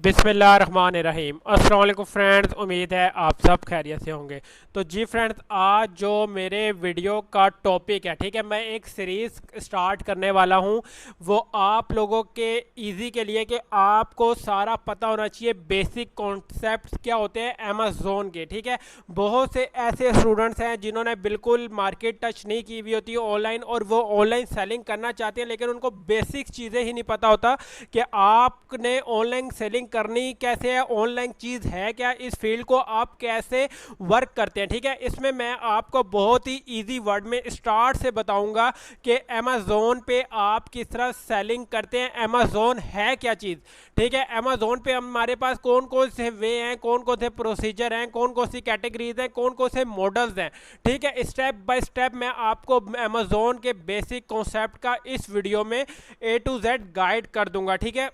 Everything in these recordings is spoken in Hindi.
बिस्मिल्लाहिर्रहमानिर्रहीम। अस्सलाम वालेकुम फ्रेंड्स, उम्मीद है आप सब खैरियत से होंगे। तो जी फ्रेंड्स, आज जो मेरे वीडियो का टॉपिक है, ठीक है, मैं एक सीरीज़ स्टार्ट करने वाला हूँ। वो आप लोगों के इजी के लिए कि आपको सारा पता होना चाहिए बेसिक कॉन्सेप्ट्स क्या होते हैं अमेज़ोन के। ठीक है, बहुत से ऐसे स्टूडेंट्स हैं जिन्होंने बिल्कुल मार्केट टच नहीं की हुई होती है ऑनलाइन, और वो ऑनलाइन सेलिंग करना चाहते हैं लेकिन उनको बेसिक चीज़ें ही नहीं पता होता कि आपने ऑनलाइन सेलिंग करनी कैसे है, ऑनलाइन चीज़ है क्या, इस फील्ड को आप कैसे वर्क करते हैं। ठीक है, इसमें मैं आपको बहुत ही इजी वर्ड में स्टार्ट से बताऊंगा कि अमेज़ोन पे आप किस तरह सेलिंग करते हैं, अमेज़ोन है क्या चीज़। ठीक है, अमेज़ोन पे हमारे पास कौन कौन से वे हैं, कौन कौन से प्रोसीजर हैं, कौन कौन सी कैटेगरीज हैं, कौन कौन से मॉडल्स हैं। ठीक है, स्टेप बाय स्टेप मैं आपको अमेज़ोन के बेसिक कॉन्सेप्ट का इस वीडियो में A to Z गाइड कर दूंगा। ठीक है,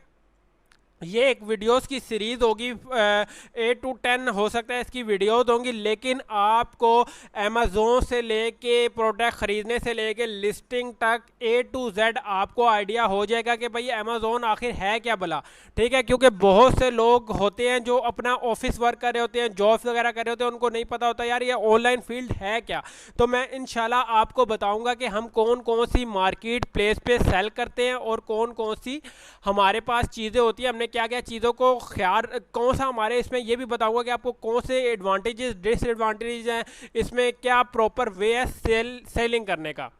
ये एक वीडियोस की सीरीज होगी, 8 to 10 हो सकता है इसकी वीडियोस होंगी, लेकिन आपको अमेज़ोन से लेके प्रोडक्ट ख़रीदने से लेके लिस्टिंग तक A to Z आपको आइडिया हो जाएगा कि भाई अमेज़ोन आखिर है क्या भला। ठीक है, क्योंकि बहुत से लोग होते हैं जो अपना ऑफिस वर्क कर रहे होते हैं, जॉब्स वगैरह कर रहे होते हैं, उनको नहीं पता होता यार ये ऑनलाइन फील्ड है क्या। तो मैं इंशाल्लाह आपको बताऊंगा कि हम कौन कौन सी मार्केट प्लेस पे सेल करते हैं और कौन कौन सी हमारे पास चीज़ें होती है, हमने क्या क्या चीज़ों को ख्याल, कौन सा हमारे इसमें ये भी बताऊंगा कि आपको कौन से एडवांटेजेस डिसएडवांटेजेस हैं, इसमें क्या प्रॉपर वे है सेलिंग करने का।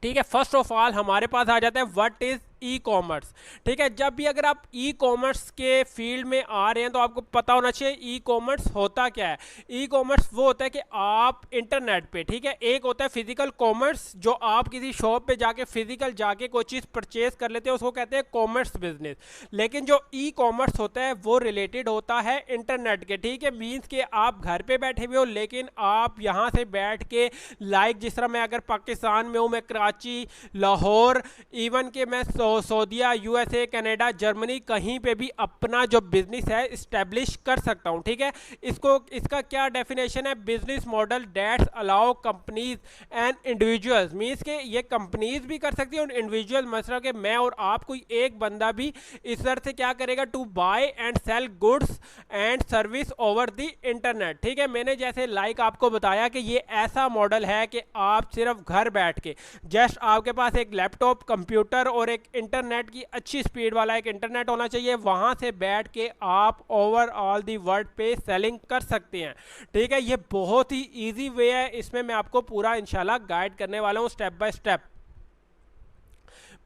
ठीक है, फर्स्ट ऑफ ऑल हमारे पास आ जाता है व्हाट इज ई कॉमर्स। ठीक है, जब भी अगर आप ई कॉमर्स के फील्ड में आ रहे हैं तो आपको पता होना चाहिए ई कॉमर्स होता क्या है। ई कॉमर्स वो होता है कि आप इंटरनेट पे, ठीक है, एक होता है फिजिकल कॉमर्स जो आप किसी शॉप पे जाके फिजिकल जाके कोई चीज़ परचेज कर लेते हैं, उसको कहते हैं कॉमर्स बिजनेस। लेकिन जो ई कॉमर्स होता है वो रिलेटेड होता है इंटरनेट के। ठीक है, मीन्स के आप घर पे बैठे हुए हो लेकिन आप यहाँ से बैठ के, लाइक जिस तरह मैं अगर पाकिस्तान में हूँ, मैं कराची, लाहौर, इवन के मैं सऊदीया, यूएसए, कनाडा, जर्मनी, कहीं पे भी अपना जो बिजनेस है इस्टेब्लिश कर सकता हूं। ठीक है, इसको, इसका क्या डेफिनेशन है, business model that's allow companies and individuals, means के ये कंपनीज भी कर सकती है और इंडिविजुअल, मतलब कि मैं और आप, कोई एक बंदा भी इस तरह से क्या करेगा, to buy and sell goods and service over the internet. ठीक है, मैंने जैसे लाइक आपको बताया कि ये ऐसा मॉडल है कि आप सिर्फ घर बैठ के, जस्ट आपके पास एक लैपटॉप, कंप्यूटर और एक इंटरनेट की अच्छी स्पीड वाला एक इंटरनेट होना चाहिए, वहां से बैठ के आप ओवरऑल दी वर्ल्ड पे सेलिंग कर सकते हैं। ठीक है, ये बहुत ही इजी वे है, इसमें मैं आपको पूरा इंशाल्लाह गाइड करने वाला हूं स्टेप बाय स्टेप।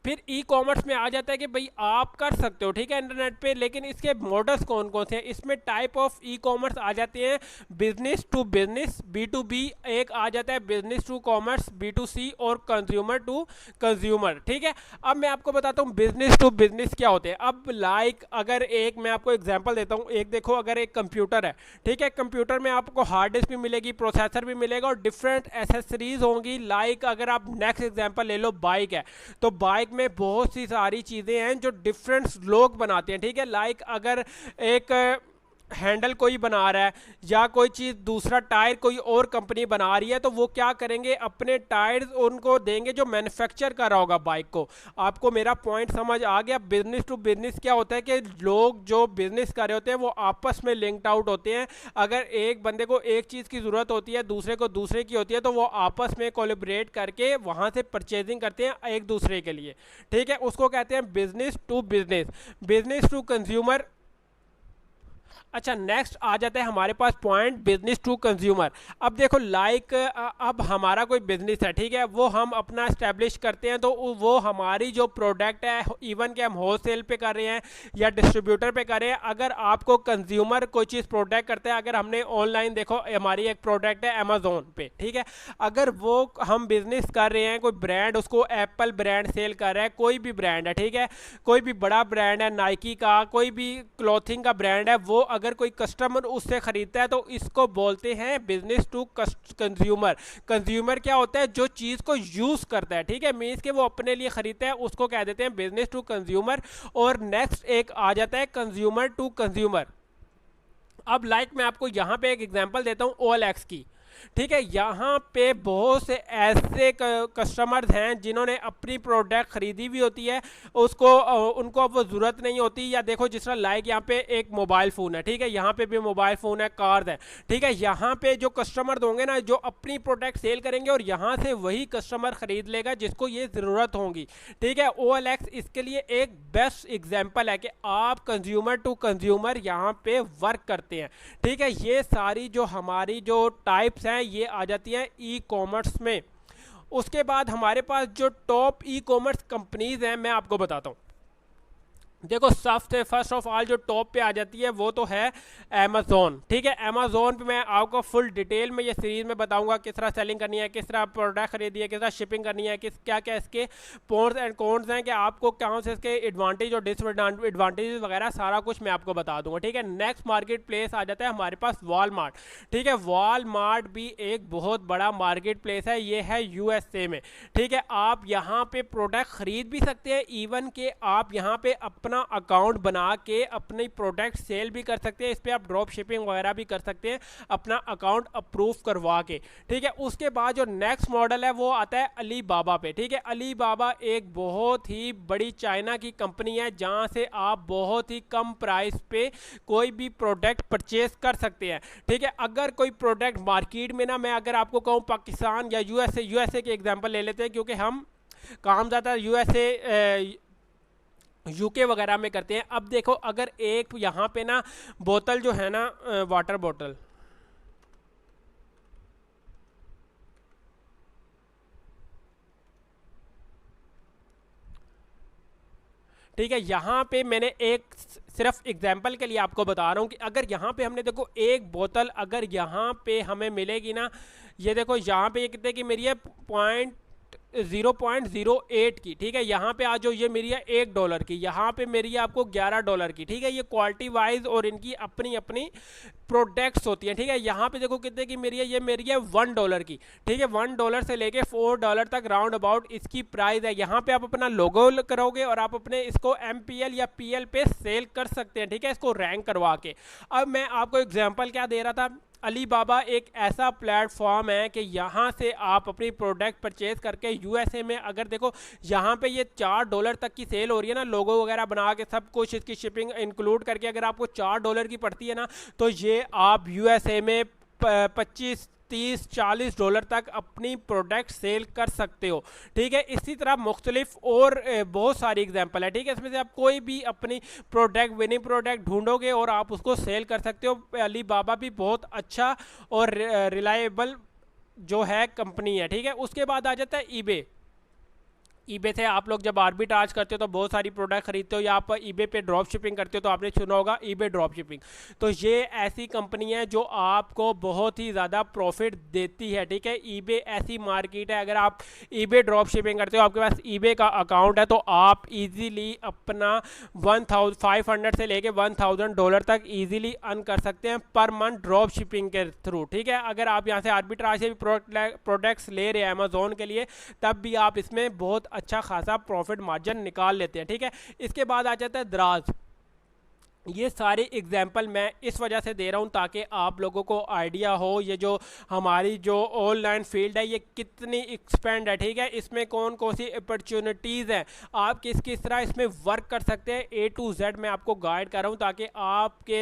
फिर ई कॉमर्स में आ जाता है कि भाई आप कर सकते हो, ठीक है, इंटरनेट पे, लेकिन इसके मॉडल्स कौन कौन से हैं, इसमें टाइप ऑफ ई कॉमर्स आ जाते हैं, बिजनेस टू बिजनेस, B2B, एक आ जाता है बिजनेस टू कॉमर्स, B2C, और कंज्यूमर टू कंज्यूमर। ठीक है, अब मैं आपको बताता हूँ बिजनेस टू बिजनेस क्या होते हैं। अब लाइक अगर एक मैं आपको एग्जाम्पल देता हूँ, एक देखो, अगर एक कंप्यूटर है, ठीक है, कंप्यूटर में आपको हार्ड डिस्क भी मिलेगी, प्रोसेसर भी मिलेगा और डिफरेंट एसेसरीज होंगी। लाइक अगर आप नेक्स्ट एग्जाम्पल ले लो, बाइक है, तो बाइक में बहुत सी सारी चीज़ें हैं जो डिफरेंट लोग बनाते हैं। ठीक है, लाइक अगर एक हैंडल कोई बना रहा है या कोई चीज़, दूसरा टायर कोई और कंपनी बना रही है, तो वो क्या करेंगे, अपने टायर्स उनको देंगे जो मैन्युफैक्चर कर रहा होगा बाइक को। आपको मेरा पॉइंट समझ आ गया। बिजनेस टू बिजनेस क्या होता है कि लोग जो बिजनेस कर रहे होते हैं वो आपस में लिंक्ड आउट होते हैं। अगर एक बंदे को एक चीज़ की ज़रूरत होती है, दूसरे को दूसरे की होती है, तो वो आपस में कोलैबोरेट करके वहाँ से परचेजिंग करते हैं एक दूसरे के लिए। ठीक है, उसको कहते हैं business to business, business to consumer. अच्छा, नेक्स्ट आ जाता है हमारे पास पॉइंट बिजनेस टू कंज्यूमर। अब देखो, लाइक अब हमारा कोई बिजनेस है, ठीक है, वो हम अपना इस्टेब्लिश करते हैं, तो वो हमारी जो प्रोडक्ट है, इवन के हम होलसेल पे कर रहे हैं या डिस्ट्रीब्यूटर पे कर रहे हैं, अगर आपको कंज्यूमर कोई चीज़ प्रोडक्ट करता है, अगर हमने ऑनलाइन देखो हमारी एक प्रोडक्ट है अमेजोन पे, ठीक है, अगर वो हम बिजनेस कर रहे हैं, कोई ब्रांड उसको एप्पल ब्रांड सेल कर रहा है, कोई भी ब्रांड है, ठीक है, कोई भी बड़ा ब्रांड है, नाइकी का, कोई भी क्लॉथिंग का ब्रांड है, वो अगर कोई कस्टमर उससे खरीदता है तो इसको बोलते हैं बिजनेस टू कंज्यूमर। कंज्यूमर क्या होता है, जो चीज़ को यूज़ करता है। ठीक है, मीन्स के वो अपने लिए खरीदता है, उसको कह देते हैं बिजनेस टू कंज्यूमर। और नेक्स्ट एक आ जाता है कंज्यूमर टू कंज्यूमर। अब लाइक मैं आपको यहाँ पे एक एग्जांपल देता हूँ OLX की। ठीक है। यहाँ पे बहुत से ऐसे कस्टमर्स हैं जिन्होंने अपनी प्रोडक्ट खरीदी भी होती है, उसको उनको अब वो ज़रूरत नहीं होती। या देखो जिस तरह लाइक यहाँ पे एक मोबाइल फ़ोन है, ठीक है, यहाँ पे भी मोबाइल फ़ोन है, कार्स है, ठीक है। यहाँ पे जो कस्टमर होंगे ना जो अपनी प्रोडक्ट सेल करेंगे और यहाँ से वही कस्टमर खरीद लेगा जिसको ये ज़रूरत होगी, ठीक है। OLX इसके लिए एक बेस्ट एग्जाम्पल है कि आप कंज्यूमर टू कंज्यूमर यहाँ पे वर्क करते हैं, ठीक है। ये सारी जो हमारी जो टाइप्स हैं ये आ जाती हैं ई कॉमर्स में। उसके बाद हमारे पास जो टॉप ई कॉमर्स कंपनीज हैं मैं आपको बताता हूँ। देखो सबसे फर्स्ट ऑफ ऑल जो टॉप पे आ जाती है वो तो है अमेज़ोन, ठीक है। अमेज़ोन पे मैं आपको फुल डिटेल में ये सीरीज़ में बताऊंगा किस तरह सेलिंग करनी है, किस तरह प्रोडक्ट खरीदी है, किस तरह शिपिंग करनी है, किस क्या क्या इसके प्रोस एंड कॉन्स हैं, कि आपको कहाँ से इसके एडवांटेज और डिसएडवांटेज वगैरह सारा कुछ मैं आपको बता दूंगा, ठीक है। नेक्स्ट मार्केट प्लेस आ जाता है हमारे पास वॉलमार्ट, ठीक है। वॉलमार्ट भी एक बहुत बड़ा मार्केट प्लेस है, ये है USA में, ठीक है। आप यहाँ पे प्रोडक्ट खरीद भी सकते हैं, इवन के आप यहाँ पे अपना अकाउंट बना के अपनी प्रोडक्ट सेल भी कर सकते हैं। इस पे आप ड्रॉप शिपिंग वगैरह भी कर सकते हैं अपना अकाउंट अप्रूव करवा के, ठीक है। उसके बाद जो नेक्स्ट मॉडल है वो आता है अली बाबा पे, ठीक है। अली बाबा एक बहुत ही बड़ी चाइना की कंपनी है जहां से आप बहुत ही कम प्राइस पे कोई भी प्रोडक्ट परचेज कर सकते हैं, ठीक है। अगर कोई प्रोडक्ट मार्केट में ना, मैं अगर आपको कहूँ पाकिस्तान या यूएसए के एग्जाम्पल ले लेते हैं क्योंकि हम काम ज़्यादा USA UK वगैरह में करते हैं। अब देखो अगर एक यहाँ पे ना बोतल जो है ना वाटर बोतल, ठीक है, यहाँ पे मैंने एक सिर्फ एग्जाम्पल के लिए आपको बता रहा हूँ कि अगर यहाँ पे हमने देखो एक बोतल अगर यहाँ पे हमें मिलेगी ना, ये देखो यहाँ पे ये कितने की मेरी है 0.08 की, ठीक है। यहाँ पे आज जो ये मेरी है $1 की, यहाँ पे मेरी है आपको $11 की, ठीक है। ये क्वालिटी वाइज और इनकी अपनी अपनी प्रोडक्ट्स होती हैं, ठीक है। यहाँ पे देखो कितने की मेरी है, ये मेरी है $1 की, ठीक है। $1 से लेके $4 तक राउंड अबाउट इसकी प्राइस है। यहाँ पे आप अपना लोगो करोगे और आप अपने इसको MPL या PL पे सेल कर सकते हैं, ठीक है, इसको रैंक करवा के। अब मैं आपको एग्जाम्पल क्या दे रहा था, अली बाबा एक ऐसा प्लेटफॉर्म है कि यहाँ से आप अपनी प्रोडक्ट परचेज करके USA में अगर देखो यहाँ पे ये $4 तक की सेल हो रही है ना, लोगो वगैरह बना के सब कुछ इसकी शिपिंग इंक्लूड करके अगर आपको $4 की पड़ती है ना, तो ये आप USA में 25 $30-40 तक अपनी प्रोडक्ट सेल कर सकते हो, ठीक है। इसी तरह मुख्तलिफ और बहुत सारी एग्जांपल है, ठीक है। इसमें से आप कोई भी अपनी प्रोडक्ट विनिंग प्रोडक्ट ढूंढोगे और आप उसको सेल कर सकते हो। अली बाबा भी बहुत अच्छा और रिलायबल जो है कंपनी है, ठीक है। उसके बाद आ जाता है ईबे। ईबे से आप लोग जब आर्बिट्राज करते हो तो बहुत सारी प्रोडक्ट खरीदते हो, या आप ईबे पे ड्रॉप शिपिंग करते हो तो आपने सुना होगा ईबे ड्रॉप शिपिंग। तो ये ऐसी कंपनी है जो आपको बहुत ही ज़्यादा प्रॉफिट देती है, ठीक है। ईबे ऐसी मार्केट है, अगर आप ईबे ड्रॉप शिपिंग करते हो, आपके पास ईबे का अकाउंट है, तो आप इजीली अपना 1500 से लेके $1000 तक इजीली अर्न कर सकते हैं पर मंथ ड्रॉप शिपिंग के थ्रू, ठीक है। अगर आप यहाँ से आर्बिट्राज से भी प्रोडक्ट्स ले रहे हैं अमेजोन के लिए, तब भी आप इसमें बहुत अच्छा खासा प्रॉफिट मार्जिन निकाल लेते हैं, ठीक है। इसके बाद आ जाता है दराज। ये सारे एग्जाम्पल मैं इस वजह से दे रहा हूँ ताकि आप लोगों को आइडिया हो ये जो हमारी जो ऑनलाइन फील्ड है ये कितनी एक्सपेंड है, ठीक है। इसमें कौन कौन सी अपॉर्चुनिटीज़ हैं, आप किस किस तरह इसमें वर्क कर सकते हैं, A to Z मैं आपको गाइड कर रहा हूँ ताकि आपके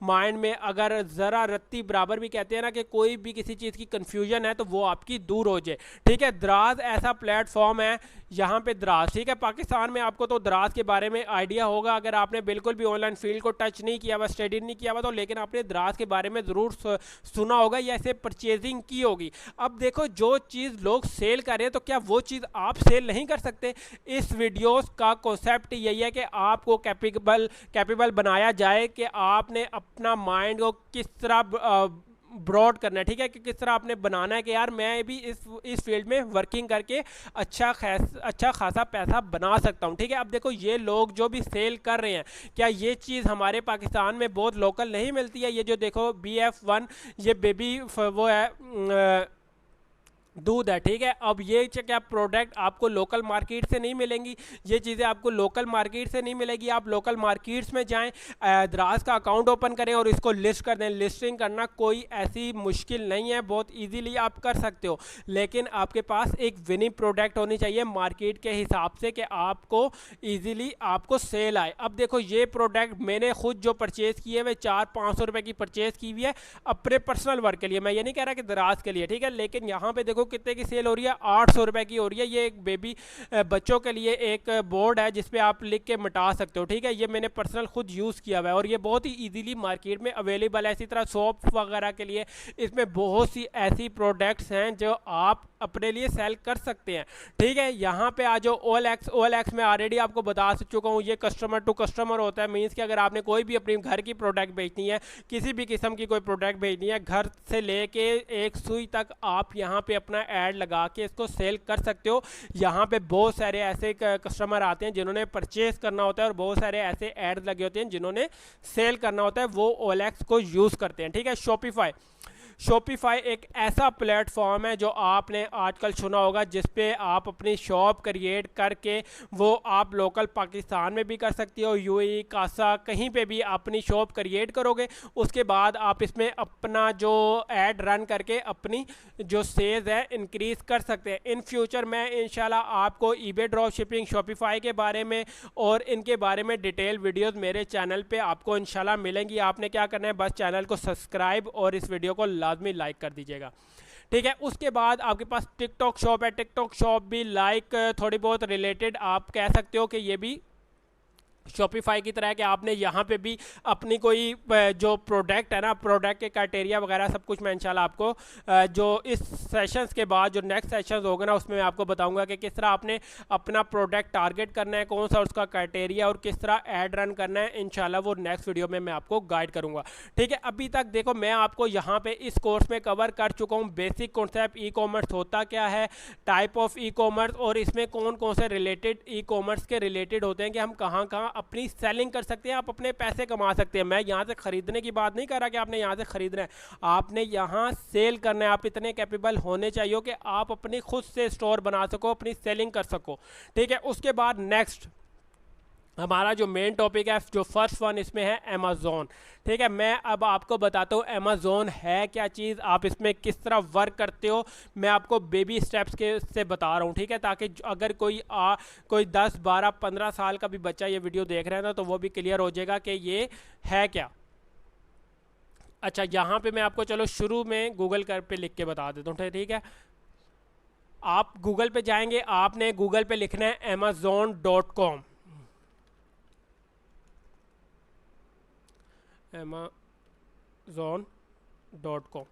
माइंड में अगर ज़रा रत्ती बराबर भी कहते हैं ना कि कोई भी किसी चीज़ की कन्फ्यूजन है तो वो आपकी दूर हो जाए, ठीक है। दराज ऐसा प्लेटफॉर्म है, यहाँ पे दराज, ठीक है। पाकिस्तान में आपको तो दराज के बारे में आइडिया होगा, अगर आपने बिल्कुल भी ऑनलाइन फील्ड को टच नहीं किया हुआ, स्टडी नहीं किया हुआ, तो लेकिन आपने दराज के बारे में ज़रूर सुना होगा या इसे परचेजिंग की होगी। अब देखो जो चीज़ लोग सेल कर रहे हैं तो क्या वो चीज़ आप सेल नहीं कर सकते। इस वीडियोस का कॉन्सेप्ट यही है कि आपको कैपेबल बनाया जाए कि आपने अपना माइंड को किस तरह ब्रॉड करना है, ठीक है, कि किस तरह आपने बनाना है कि यार मैं भी इस फील्ड में वर्किंग करके अच्छा खासा पैसा बना सकता हूं, ठीक है। अब देखो ये लोग जो भी सेल कर रहे हैं, क्या ये चीज़ हमारे पाकिस्तान में बहुत लोकल नहीं मिलती है। ये जो देखो BF1 ये बेबी वो है दूध है, ठीक है। अब ये क्या प्रोडक्ट आपको लोकल मार्केट से नहीं मिलेंगी, ये चीज़ें आपको लोकल मार्केट से नहीं मिलेगी। आप लोकल मार्केट्स में जाएं, द्रास का अकाउंट ओपन करें और इसको लिस्ट कर दें। लिस्टिंग करना कोई ऐसी मुश्किल नहीं है, बहुत इजीली आप कर सकते हो, लेकिन आपके पास एक विनिंग प्रोडक्ट होनी चाहिए मार्केट के हिसाब से कि आपको इजीली आपको सेल आए। अब देखो ये प्रोडक्ट मैंने खुद जो परचेज़ किए हुए 400-500 रुपये की परचेज़ की हुई है अपने पर्सनल वर्क के लिए, मैं ये नहीं कह रहा कि दराज के लिए, ठीक है। लेकिन यहाँ पे देखो कितने की सेल हो रही है, 800 रुपए की हो रही है। ये एक बेबी बच्चों के लिए एक बोर्ड है जिसपे आप लिख के मिटा सकते हो, ठीक है। ये मैंने पर्सनल खुद यूज़ किया हुआ है और ये बहुत ही इजीली मार्केट में अवेलेबल है। इसी तरह सोप वगैरह के लिए इसमें बहुत सी ऐसी प्रोडक्ट्स हैं जो आप अपने लिए सेल कर सकते हैं, ठीक है। यहाँ पे आ जाओ OLX में ऑलरेडी आपको बता चुका हूँ, ये कस्टमर टू कस्टमर होता है। मीन्स कि अगर आपने कोई भी अपनी घर की प्रोडक्ट बेचनी है, किसी भी किस्म की कोई प्रोडक्ट बेचनी है, घर से लेके एक सुई तक आप यहाँ पे अपना ऐड लगा के इसको सेल कर सकते हो। यहाँ पे बहुत सारे ऐसे कस्टमर आते हैं जिन्होंने परचेज करना होता है और बहुत सारे ऐसे ऐड लगे होते हैं जिन्होंने सेल करना होता है, वो OLX को यूज़ करते हैं, ठीक है। शॉपिफाई एक ऐसा प्लेटफॉर्म है जो आपने आजकल सुना होगा, जिस पे आप अपनी शॉप क्रिएट करके वो आप लोकल पाकिस्तान में भी कर सकती हो, UAE कासा कहीं पे भी अपनी शॉप क्रिएट करोगे, उसके बाद आप इसमें अपना जो ऐड रन करके अपनी जो सेल्स है इंक्रीज कर सकते हैं। इन फ्यूचर मैं इंशाल्लाह आपको ईबे ड्रॉप शिपिंग, शॉपिफाई के बारे में और इनके बारे में डिटेल वीडियोस मेरे चैनल पे आपको इंशाल्लाह मिलेंगी। आपने क्या करना है, बस चैनल को सब्सक्राइब और इस वीडियो को लाजमी लाइक कर दीजिएगा, ठीक है। उसके बाद आपके पास टिकटॉक शॉप है। टिकटॉक शॉप भी लाइक थोड़ी बहुत रिलेटेड आप कह सकते हो कि ये भी शॉपिफाई की तरह है कि आपने यहाँ पे भी अपनी कोई जो प्रोडक्ट है ना, प्रोडक्ट के क्राइटेरिया वगैरह सब कुछ मैं इंशाल्लाह आपको जो इस सेशंस के बाद जो नेक्स्ट सेशंस होगा ना उसमें मैं आपको बताऊंगा कि किस तरह आपने अपना प्रोडक्ट टारगेट करना है, कौन सा उसका क्राइटेरिया और किस तरह ऐड रन करना है। इंशाल्लाह वो नेक्स्ट वीडियो में मैं आपको गाइड करूँगा, ठीक है। अभी तक देखो मैं आपको यहाँ पर इस कोर्स में कवर कर चुका हूँ बेसिक कॉन्सेप्ट, ई कॉमर्स होता क्या है, टाइप ऑफ ई कॉमर्स और इसमें कौन कौन से रिलेटेड ई कॉमर्स के रिलेटेड होते हैं कि हम कहाँ कहाँ अपनी सेलिंग कर सकते हैं, आप अपने पैसे कमा सकते हैं। मैं यहाँ से खरीदने की बात नहीं कर रहा कि आपने यहाँ से खरीदना है, आपने यहाँ सेल करना है। आप इतने कैपेबल होने चाहिए कि आप अपनी खुद से स्टोर बना सको, अपनी सेलिंग कर सको, ठीक है। उसके बाद नेक्स्ट हमारा जो मेन टॉपिक है, जो फर्स्ट वन इसमें है अमेज़ॉन, ठीक है। मैं अब आपको बताता हूँ अमेज़ॉन है क्या चीज़, आप इसमें किस तरह वर्क करते हो, मैं आपको बेबी स्टेप्स के से बता रहा हूँ, ठीक है। ताकि अगर कोई 10, 12, 15 साल का भी बच्चा ये वीडियो देख रहा है ना तो वो भी क्लियर हो जाएगा कि ये है क्या। अच्छा, यहाँ पे मैं आपको चलो शुरू में गूगल कर पे लिख के बता देता हूँ, ठीक है। आप गूगल पे जाएंगे, आपने गूगल पे लिखना है amazon.com, amazon.com,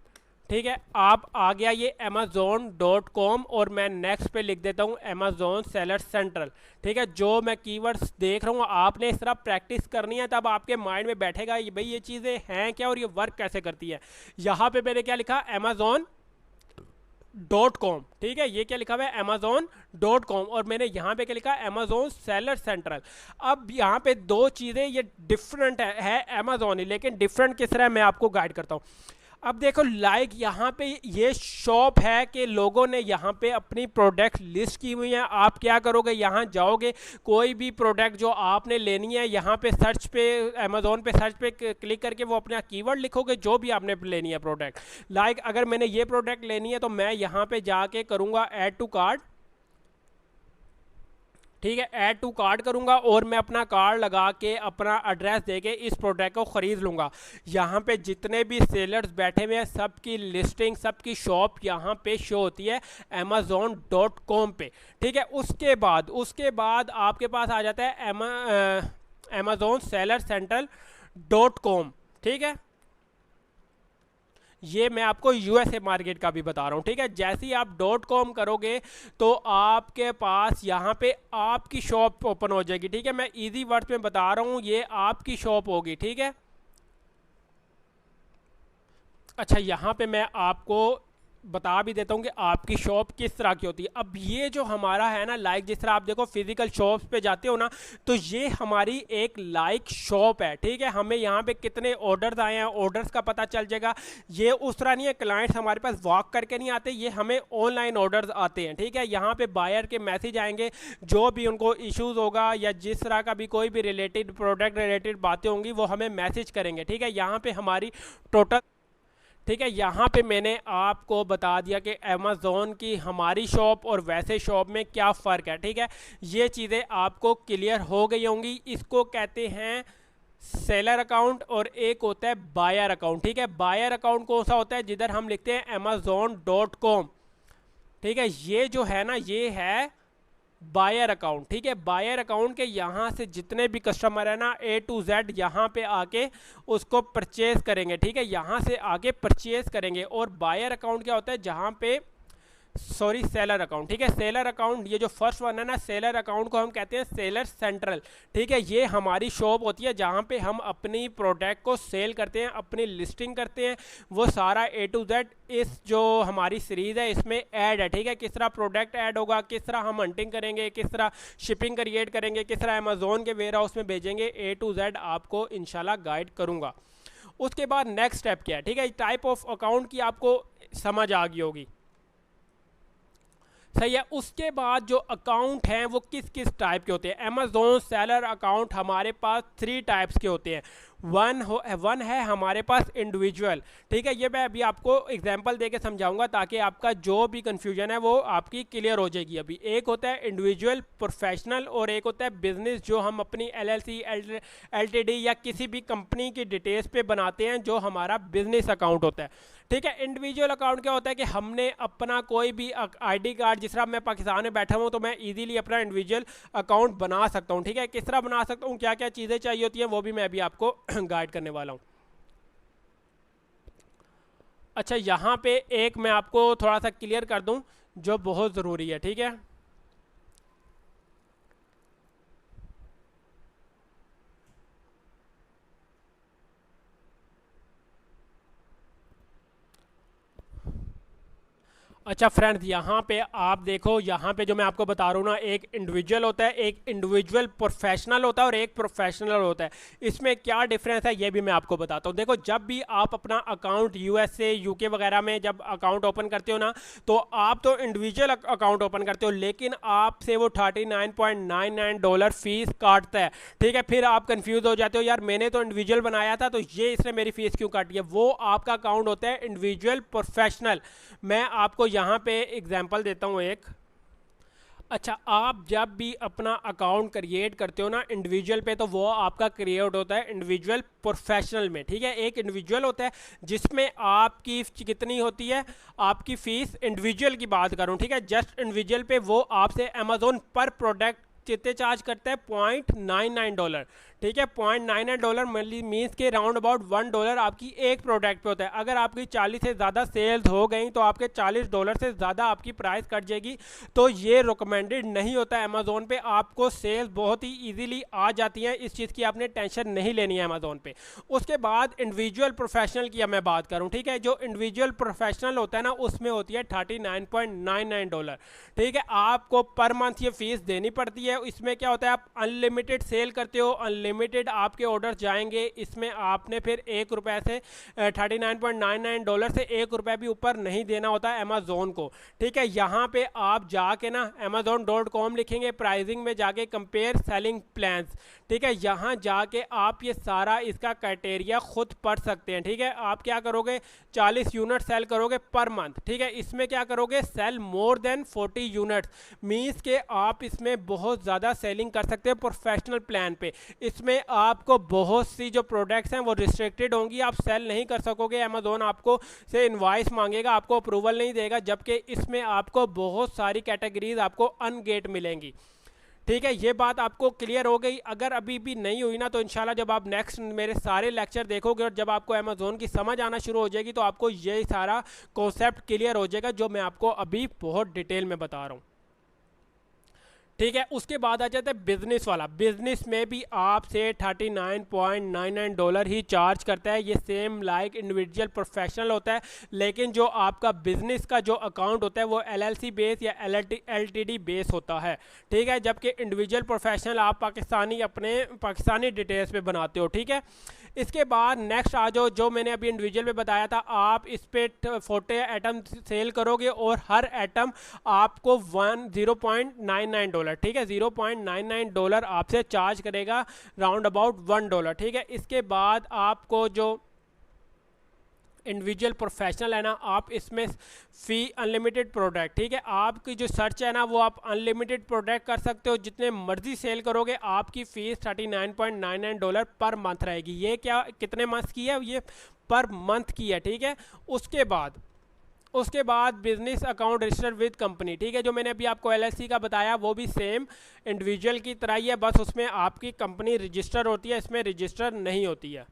ठीक है। आप आ गया ये amazon.com और मैं नेक्स्ट पे लिख देता हूँ अमेज़ॉन सेलर सेंट्रल, ठीक है। जो मैं कीवर्ड्स देख रहा हूँ आपने इस तरह प्रैक्टिस करनी है, तब आपके माइंड में बैठेगा ये भाई ये चीज़ें हैं क्या और ये वर्क कैसे करती है। यहाँ पे मैंने क्या लिखा, amazon.com, ठीक है। ये क्या लिखा हुआ है, amazon.com, और मैंने यहाँ पे क्या लिखा है, अमेज़ॉन सेलर सेंट्रल। अब यहाँ पे दो चीज़ें ये डिफरेंट है अमेज़ॉन ही, लेकिन डिफरेंट किस तरह मैं आपको गाइड करता हूँ। अब देखो लाइक यहाँ पे ये शॉप है कि लोगों ने यहाँ पे अपनी प्रोडक्ट लिस्ट की हुई है। आप क्या करोगे, यहाँ जाओगे, कोई भी प्रोडक्ट जो आपने लेनी है यहाँ पे सर्च पे, अमेज़ॉन पे सर्च पे क्लिक करके वो अपना कीवर्ड लिखोगे जो भी आपने लेनी है प्रोडक्ट। लाइक अगर मैंने ये प्रोडक्ट लेनी है तो मैं यहाँ पे जाके करूँगा ऐड टू कार्ट, ठीक है। ऐड टू कार्ड करूंगा और मैं अपना कार्ड लगा के अपना एड्रेस देके इस प्रोडक्ट को ख़रीद लूँगा। यहाँ पे जितने भी सेलर्स बैठे हुए हैं सबकी लिस्टिंग, सबकी शॉप यहाँ पे शो होती है amazon.com पे, ठीक है। उसके बाद आपके पास आ जाता है अमेज़ॉन सेलर सेंट्रल.com, ठीक है। ये मैं आपको USA मार्केट का भी बता रहा हूँ, ठीक है। जैसे ही आप .com करोगे तो आपके पास यहाँ पे आपकी शॉप ओपन हो जाएगी, ठीक है। मैं इजी वर्ड्स में बता रहा हूँ, ये आपकी शॉप होगी, ठीक है। अच्छा, यहाँ पे मैं आपको बता भी देता हूँ कि आपकी शॉप किस तरह की होती है। अब ये जो हमारा है ना, लाइक जिस तरह आप देखो फिजिकल शॉप्स पे जाते हो ना, तो ये हमारी एक लाइक शॉप है, ठीक है। हमें यहाँ पे कितने ऑर्डर्स आए हैं, ऑर्डर्स का पता चल जाएगा। ये उस तरह नहीं है, क्लाइंट्स हमारे पास वॉक करके नहीं आते, ये हमें ऑनलाइन ऑर्डर्स आते हैं, ठीक है। यहाँ पे बायर के मैसेज आएंगे, जो भी उनको इश्यूज होगा या जिस तरह का भी कोई भी रिलेटेड प्रोडक्ट रिलेटेड बातें होंगी वो हमें मैसेज करेंगे, ठीक है। यहाँ पे हमारी टोटल, ठीक है, यहाँ पे मैंने आपको बता दिया कि अमेज़ोन की हमारी शॉप और वैसे शॉप में क्या फ़र्क है, ठीक है। ये चीज़ें आपको क्लियर हो गई होंगी। इसको कहते हैं सेलर अकाउंट और एक होता है बायर अकाउंट, ठीक है। बायर अकाउंट कौन सा होता है, जिधर हम लिखते हैं amazon.com, ठीक है। ये जो है ना, ये है बायर अकाउंट, ठीक है। बायर अकाउंट के यहाँ से जितने भी कस्टमर है ना A to Z यहाँ पे आके उसको परचेज करेंगे, ठीक है। यहाँ से आके परचेज करेंगे। और बायर अकाउंट क्या होता है, जहाँ पे सॉरी सेलर अकाउंट, ठीक है। सेलर अकाउंट, ये जो फर्स्ट वन है ना, सेलर अकाउंट को हम कहते हैं सेलर सेंट्रल, ठीक है। ये हमारी शॉप होती है जहाँ पे हम अपनी प्रोडक्ट को सेल करते हैं, अपनी लिस्टिंग करते हैं। वो सारा A to Z इस जो हमारी सीरीज़ है इसमें ऐड है, ठीक है। किस तरह प्रोडक्ट ऐड होगा, किस तरह हम हंटिंग करेंगे, किस तरह शिपिंग क्रिएट करेंगे, किस तरह अमेज़ोन के वेयर हाउस में भेजेंगे, A to Z आपको इंशाल्लाह गाइड करूँगा। उसके बाद नेक्स्ट स्टेप क्या है, ठीक है। टाइप ऑफ अकाउंट की आपको समझ आ गई होगी, सही है। उसके बाद जो अकाउंट हैं वो किस किस टाइप के होते हैं। अमेज़ोन सेलर अकाउंट हमारे पास 3 टाइप्स के होते हैं। वन है हमारे पास इंडिविजुअल, ठीक है। ये मैं अभी आपको एग्जांपल देके समझाऊंगा ताकि आपका जो भी कंफ्यूजन है वो आपकी क्लियर हो जाएगी। अभी एक होता है इंडिविजुअल प्रोफेशनल और एक होता है बिजनेस, जो हम अपनी LLC LTD या किसी भी कंपनी की डिटेल्स पे बनाते हैं, जो हमारा बिजनेस अकाउंट होता है, ठीक है। इंडिविजुअल अकाउंट क्या होता है कि हमने अपना कोई भी ID कार्ड, जिस तरह मैं पाकिस्तान में बैठा हूँ तो मैं इजीली अपना इंडिविजुअल अकाउंट बना सकता हूँ, ठीक है। किस तरह बना सकता हूँ, क्या क्या चीज़ें चाहिए होती हैं, वो भी मैं अभी आपको गाइड करने वाला हूँ। अच्छा, यहाँ पे एक मैं आपको थोड़ा सा क्लियर कर दूँ जो बहुत ज़रूरी है, ठीक है। अच्छा फ्रेंड्स, यहाँ पे आप देखो, यहाँ पे जो मैं आपको बता रहा हूँ ना, एक इंडिविजुअल होता है, एक इंडिविजुअल प्रोफेशनल होता है और एक प्रोफेशनल होता है। इसमें क्या डिफरेंस है ये भी मैं आपको बताता हूँ। देखो, जब भी आप अपना अकाउंट USA UK वगैरह में जब अकाउंट ओपन करते हो ना, तो आप तो इंडिविजुअल अकाउंट ओपन करते हो, लेकिन आपसे वो $39.99 फीस काटता है, ठीक है। फिर आप कंफ्यूज हो जाते हो, यार मैंने तो इंडिविजुअल बनाया था तो ये इसने मेरी फीस क्यों काटी है। वो आपका अकाउंट होता है इंडिविजुअल प्रोफेशनल। मैं आपको यहाँ पे एग्जांपल देता हूँ एक। अच्छा, आप जब भी अपना अकाउंट क्रिएट करते हो ना इंडिविजुअल पे, तो वो आपका क्रिएट होता है इंडिविजुअल प्रोफेशनल में, ठीक है। एक इंडिविजुअल होता है जिसमें आपकी कितनी होती है, आपकी फ़ीस, इंडिविजुअल की बात करूँ, ठीक है, जस्ट इंडिविजुअल पे वो आपसे अमेज़ोन पर प्रोडक्ट कितने चार्ज करता है, $0.99, ठीक है। $0.99 मीन्स के राउंड अबाउट $1 आपकी एक प्रोडक्ट पे होता है। अगर आपकी 40 से ज़्यादा सेल्स हो गई तो आपके $40 से ज़्यादा आपकी प्राइस कट जाएगी। तो ये रिकमेंडेड नहीं होता है। अमेज़ोन पे आपको सेल्स बहुत ही इजीली आ जाती हैं, इस चीज़ की आपने टेंशन नहीं लेनी है अमेज़ोन पे। उसके बाद इंडिविजुअल प्रोफेशनल की मैं बात करूँ, ठीक है। जो इंडिविजुअल प्रोफेशनल होता है ना, उसमें होती है $39.99, ठीक है। आपको पर मंथ ये फीस देनी पड़ती है। इसमें क्या होता है, आप अनलिमिटेड सेल करते हो, अनलिमिटेड आपके ऑर्डर जाएंगे। इसमें आपने फिर ₹1 से $39.99 से ₹1 भी ऊपर नहीं देना होता है अमेज़ोन को, ठीक है। यहाँ पे आप जाके ना amazon.com लिखेंगे, प्राइसिंग में जाके कंपेयर सेलिंग प्लान्स, ठीक है। यहाँ जाके आप ये सारा इसका क्राइटेरिया खुद पढ़ सकते हैं, ठीक है। आप क्या करोगे, 40 यूनिट सेल करोगे पर मंथ, ठीक है। इसमें क्या करोगे, sell more than 40 units, means के आप इसमें बहुत ज़्यादा सेलिंग कर सकते हैं प्रोफेशनल प्लान पे। इसमें आपको बहुत सी जो प्रोडक्ट्स हैं वो रिस्ट्रिक्टेड होंगी, आप सेल नहीं कर सकोगे। अमेज़ोन आपको से इनवॉइस मांगेगा, आपको अप्रूवल नहीं देगा, जबकि इसमें आपको बहुत सारी कैटेगरीज आपको अनगेट मिलेंगी, ठीक है। ये बात आपको क्लियर हो गई। अगर अभी भी नहीं हुई ना, तो इंशाल्लाह जब आप नेक्स्ट मेरे सारे लेक्चर देखोगे और जब आपको अमेज़ोन की समझ आना शुरू हो जाएगी तो आपको ये सारा कॉन्सेप्ट क्लियर हो जाएगा जो मैं आपको अभी बहुत डिटेल में बता रहा हूँ, ठीक है। उसके बाद आ जाता है बिजनेस वाला। बिजनेस में भी आपसे $39.99 ही चार्ज करता है। ये सेम लाइक इंडिविजुअल प्रोफेशनल होता है, लेकिन जो आपका बिजनेस का जो अकाउंट होता है वो LLC बेस या LTD बेस होता है, ठीक है। जबकि इंडिविजुअल प्रोफेशनल आप पाकिस्तानी अपने पाकिस्तानी डिटेल्स पे बनाते हो, ठीक है। इसके बाद नेक्स्ट आ जाओ, जो मैंने अभी इंडिविजुअल में बताया था, आप इस पे 40 एटम सेल करोगे और हर एटम आपको $0.99, ठीक है, $0.99 आपसे चार्ज करेगा, राउंड अबाउट $1, ठीक है। इसके बाद आपको जो इंडिविजुअल प्रोफेशनल है ना, आप इसमें फ़ी अनलिमिटेड प्रोडक्ट, ठीक है, आपकी जो सर्च है ना वो आप अनलिमिटेड प्रोडक्ट कर सकते हो, जितने मर्जी सेल करोगे। आपकी फ़ीस $39.99 पर मंथ रहेगी। ये क्या कितने मंथ की है? ये पर मंथ की है, ठीक है। उसके बाद business account register with company, ठीक है। जो मैंने अभी आपको LLC का बताया वो भी सेम इंडिविजुअल की तरह ही है, बस उसमें आपकी कंपनी रजिस्टर होती है, इसमें रजिस्टर नहीं होती है।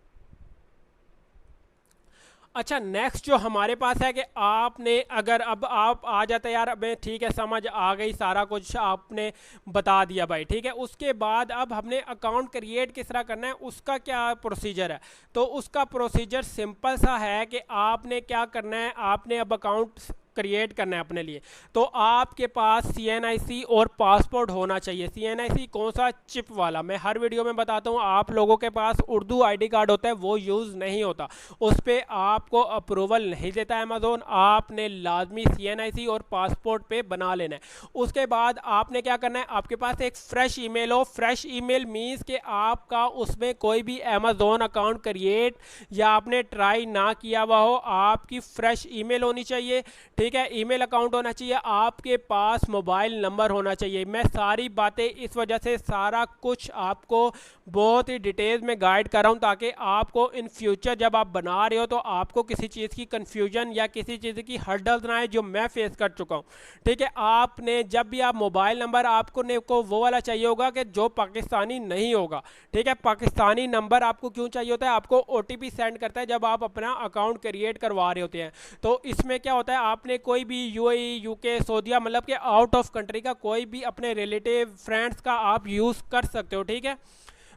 अच्छा, नेक्स्ट जो हमारे पास है कि आपने अगर अब आप आ जाते यार, अब ठीक है समझ आ गई, सारा कुछ आपने बता दिया भाई, ठीक है। उसके बाद अब हमने अकाउंट क्रिएट किस तरह करना है, उसका क्या प्रोसीजर है? तो उसका प्रोसीजर सिंपल सा है कि आपने क्या करना है, आपने अब अकाउंट क्रिएट करना है अपने लिए, तो आपके पास CNIC और पासपोर्ट होना चाहिए। CNIC कौन सा? चिप वाला। मैं हर वीडियो में बताता हूँ, आप लोगों के पास उर्दू ID कार्ड होता है वो यूज़ नहीं होता, उस पर आपको अप्रूवल नहीं देता अमेज़ोन। आपने लाजमी CNIC और पासपोर्ट पे बना लेना है। उसके बाद आपने क्या करना है, आपके पास एक फ्रेश ईमेल हो। फ्रेश ईमेल मीन्स कि आपका उसमें कोई भी अमेज़ोन अकाउंट क्रिएट या आपने ट्राई ना किया हुआ हो, आपकी फ्रेश ईमेल होनी चाहिए, ठीक है। ईमेल अकाउंट होना चाहिए, आपके पास मोबाइल नंबर होना चाहिए। मैं सारी बातें इस वजह से सारा कुछ आपको बहुत ही डिटेल्स में गाइड कर रहा हूँ, ताकि आपको इन फ्यूचर जब आप बना रहे हो तो आपको किसी चीज़ की कन्फ्यूजन या किसी चीज़ की हर्डल्स ना आए, जो मैं फेस कर चुका हूँ, ठीक है। आपने जब भी आप मोबाइल नंबर आपको ने को वो वाला चाहिए होगा कि जो पाकिस्तानी नहीं होगा, ठीक है। पाकिस्तानी नंबर आपको क्यों चाहिए होता है? आपको OTP सेंड करता है जब आप अपना अकाउंट क्रिएट करवा रहे होते हैं। तो इसमें क्या होता है, आपने कोई भी UAE, UK, सऊदीया, मतलब कि आउट ऑफ कंट्री का कोई भी अपने रिलेटिव फ्रेंड्स का आप यूज़ कर सकते हो, ठीक है,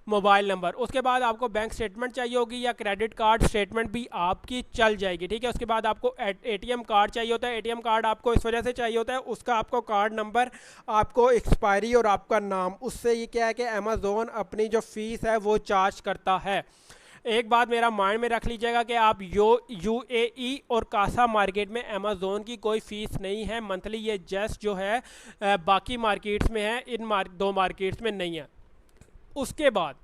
मोबाइल नंबर। उसके बाद आपको बैंक स्टेटमेंट चाहिए होगी या क्रेडिट कार्ड स्टेटमेंट भी आपकी चल जाएगी, ठीक है। उसके बाद आपको ATM कार्ड चाहिए होता है। ATM कार्ड आपको इस वजह से चाहिए होता है, उसका आपको कार्ड नंबर, आपको एक्सपायरी और आपका नाम, उससे ये क्या है कि अमेज़ोन अपनी जो फ़ीस है वो चार्ज करता है। एक बात मेरा माइंड में रख लीजिएगा कि आप UAE और कासा मार्केट में अमेज़ोन की कोई फ़ीस नहीं है मंथली, ये जस्ट जो है बाकी मार्केट्स में है, इन दो मार्केट्स में नहीं है। उसके बाद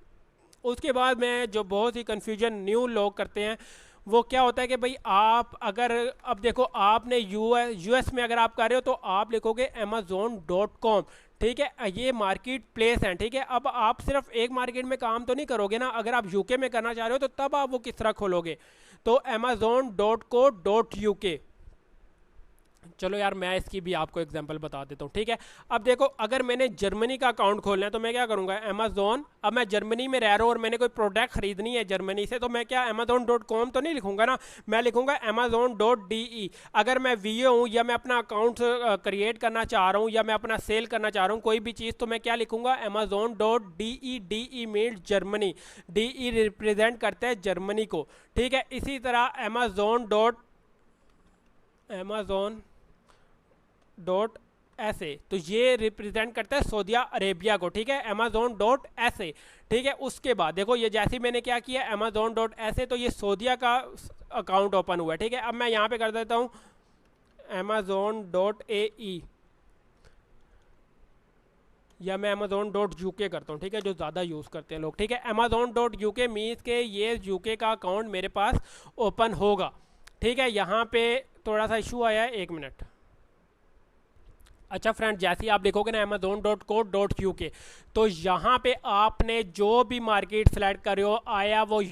में जो बहुत ही कन्फ्यूजन न्यू लोग करते हैं वो क्या होता है कि भाई आप अगर अब देखो, आपने US में अगर आप कर रहे हो तो आप लिखोगे amazon.com, ठीक है, ये मार्केट प्लेस है, ठीक है। अब आप सिर्फ एक मार्केट में काम तो नहीं करोगे ना, अगर आप UK में करना चाह रहे हो तो तब आप वो किस तरह खोलोगे? तो amazon.co.uk। चलो यार, मैं इसकी भी आपको एग्जांपल बता देता हूँ, ठीक है। अब देखो, अगर मैंने जर्मनी का अकाउंट खोलना है तो मैं क्या करूँगा, अमेज़ोन। अब मैं जर्मनी में रह रहा हूँ और मैंने कोई प्रोडक्ट खरीदनी है जर्मनी से, तो मैं क्या amazon.com तो नहीं लिखूंगा ना, मैं लिखूंगा amazon.de। अगर मैं VA हूँ या मैं अपना अकाउंट क्रिएट करना चाह रहा हूँ या मैं अपना सेल करना चाह रहा हूँ कोई भी चीज़, तो मैं क्या लिखूंगा, amazon.de। DE means Germany, DE represent करता है जर्मनी को, ठीक है। इसी तरह amazon.sa, तो ये रिप्रेजेंट करता है सऊदी अरेबिया को, ठीक है, amazon.sa, ठीक है। उसके बाद देखो, ये जैसे मैंने क्या किया amazon.sa, तो ये सऊदीया का अकाउंट ओपन हुआ है, ठीक है। अब मैं यहाँ पे कर देता हूँ amazon.ae या मैं amazon.uk करता हूँ, ठीक है, जो ज़्यादा यूज़ करते हैं लोग, ठीक है। amazon.uk मीन्स के ये UK का अकाउंट मेरे पास ओपन होगा, ठीक है। यहाँ पे थोड़ा सा इशू आया है, 1 मिनट। अच्छा फ्रेंड, जैसे ही आप लिखोगे ना amazon.co.uk, तो यहाँ पे आपने जो भी मार्केट सेलेक्ट करे हो, आया वो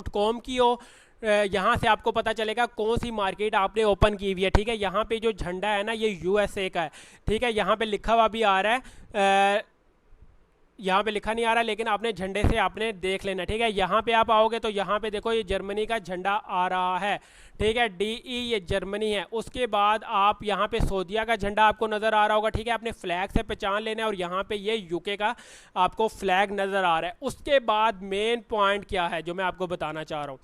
.com की हो, यहाँ से आपको पता चलेगा कौन सी मार्केट आपने ओपन की हुई है, ठीक है। यहाँ पे जो झंडा है ना ये USA का है, ठीक है। यहाँ पे लिखा हुआ भी आ रहा है यहाँ पे लिखा नहीं आ रहा, लेकिन आपने झंडे से आपने देख लेना, ठीक है। यहाँ पे आप आओगे तो यहाँ पे देखो ये जर्मनी का झंडा आ रहा है, ठीक है, DE ये जर्मनी है। उसके बाद आप यहाँ पे सऊदीया का झंडा आपको नज़र आ रहा होगा, ठीक है। आपने फ्लैग से पहचान लेना है, और यहाँ पे ये UK का आपको फ्लैग नज़र आ रहा है। उसके बाद मेन पॉइंट क्या है जो मैं आपको बताना चाह रहा हूँ,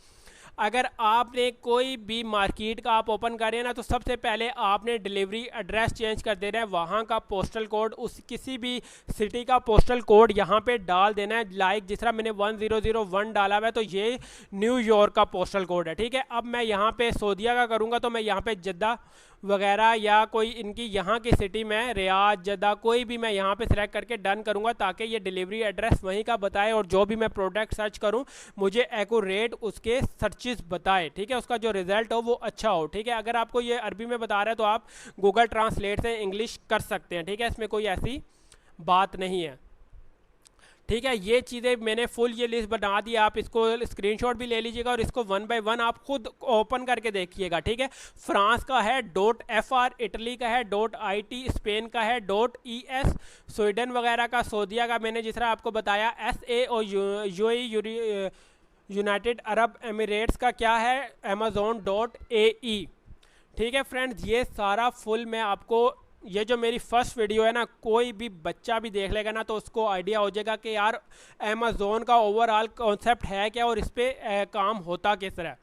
अगर आपने कोई भी मार्केट का आप ओपन कर रहे हैं ना, तो सबसे पहले आपने डिलीवरी एड्रेस चेंज कर देना है, वहाँ का पोस्टल कोड, उस किसी भी सिटी का पोस्टल कोड यहाँ पे डाल देना है। लाइक जिस तरह मैंने 1001 डाला हुआ है, तो ये न्यूयॉर्क का पोस्टल कोड है, ठीक है। अब मैं यहाँ पे सऊदीया का करूँगा, तो मैं यहाँ पे जद्दा वगैरह या कोई इनकी यहाँ की सिटी में रियाद, जद्दा, कोई भी मैं यहाँ पे सिलेक्ट करके डन करूँगा, ताकि ये डिलीवरी एड्रेस वहीं का बताए, और जो भी मैं प्रोडक्ट सर्च करूँ मुझे एक्यूरेट उसके सर्चेस बताए, ठीक है, उसका जो रिजल्ट हो वो अच्छा हो, ठीक है। अगर आपको ये अरबी में बता रहा है तो आप गूगल ट्रांसलेट से इंग्लिश कर सकते हैं, ठीक है, इसमें कोई ऐसी बात नहीं है, ठीक है। ये चीज़ें मैंने फुल ये लिस्ट बना दी, आप इसको स्क्रीनशॉट भी ले लीजिएगा, और इसको 1 बाय 1 आप खुद ओपन करके देखिएगा, ठीक है। फ्रांस का है .fr, इटली का है .it, स्पेन का है .es, स्वीडन वगैरह का, सऊदीया का मैंने जिस तरह आपको बताया SA, और UAE यूनाइटेड अरब एमिरेट्स का क्या है amazon.ae, ठीक है फ्रेंड्स। ये सारा फुल मैं आपको, ये जो मेरी फर्स्ट वीडियो है ना, कोई भी बच्चा भी देख लेगा ना तो उसको आइडिया हो जाएगा कि यार अमेज़ोन का ओवरऑल कॉन्सेप्ट है क्या, और इस पर काम होता किस तरह।